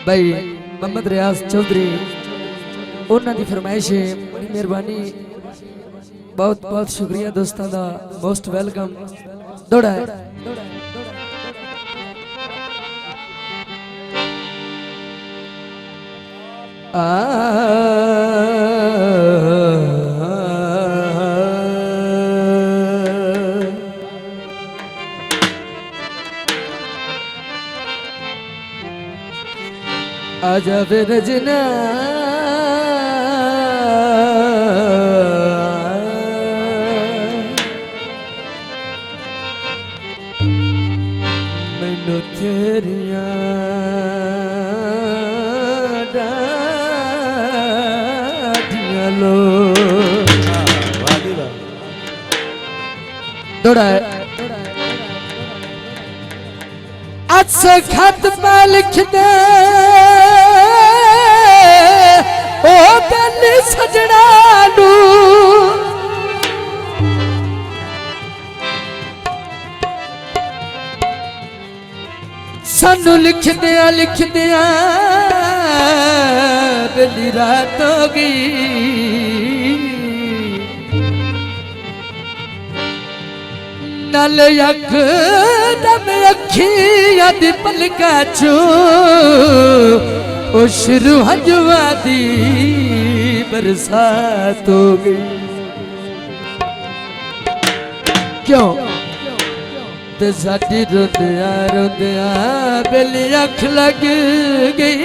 भाई मोहम्मद रियाज चौधरी उन्होंने दी फरमाइश है, बड़ी मेहरबानी, बहुत बहुत शुक्रिया दोस्तों का, मोस्ट वेलकम। दौड़ा है आजा वे रजना मैनू तेरिया डाढ़िया लो दौड़ा है अच्छा खत पे लिख दे ओ गल सजना नू सानू लिख दिया बेली रात हो गई नल अख दम अखियां दी पलका चो ओ शुरू हजवा दी बरसात हो गई। क्यों ते साडी रोंदिया रोंदिया बेली अख लग गई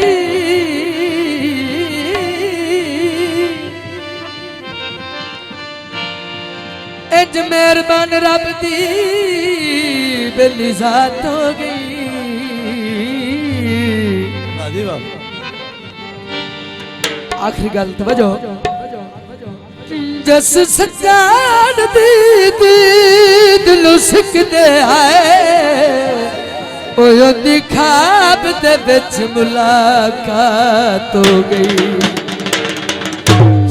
इंज मेहरबान रब दी बेली जात हो गई। आखिरी गल तवज्जो जस सजान दी दिलों सिकदे आए ओयो दी ख्वाब दे विच मुलाकात हो गई।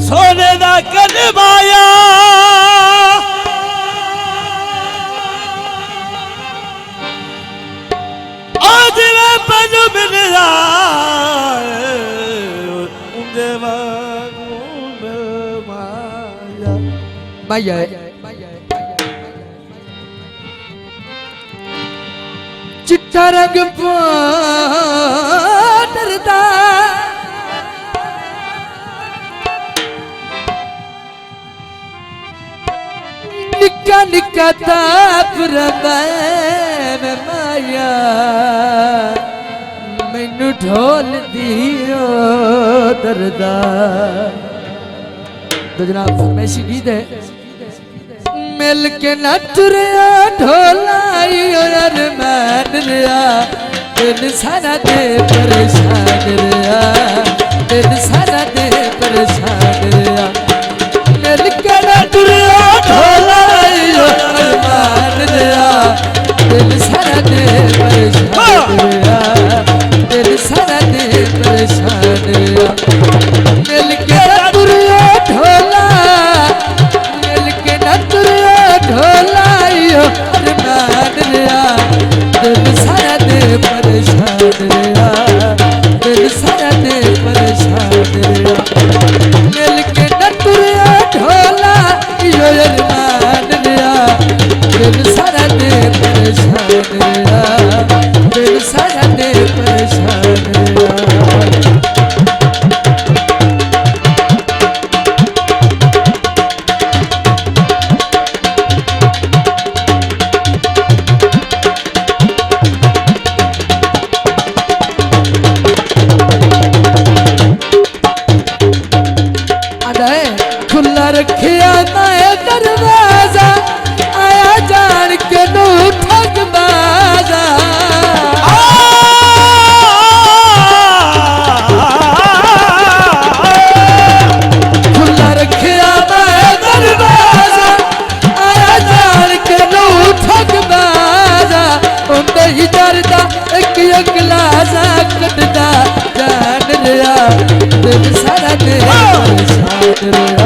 सोने दा कलमाया आज मैं पनु मिलया माया चिट्टा रंग डरदा निक्का निक्का ताप रंदा मैं माया मैनू ढोल दियो दरदा। तो जनाब फरमाइशी गीत है मिल के न तुरया ढोलाई और मान रिया दिल सारा दे परेशान रिया दिल सारा दे परेशान रिया मिल के न तुरया ढोलाई और मान रिया दिल सारा दे परेशान रिया दिल सारा दे परेशान रिया मिल के न तुरया ढोला मिल के न तुरया ढोलाइयो अरमान रिया दिल सारा दे परेशान रिया दिल सारा दे परेशान रिया मिल के न तुरया ढोलाइयो अरमान रिया दिल सारा दे परेशान रिया दिल सारा दे परेशान रिया। खुला रखिया मैं दरवाजा आया जान के नू ठग बाजा खुला रखिया मैं दरवाजा आया जान के नू ठग बाजा उन्हें ही डरदा एक अगला सा कटदा जान रिया दिल सारा दे परेशान रिया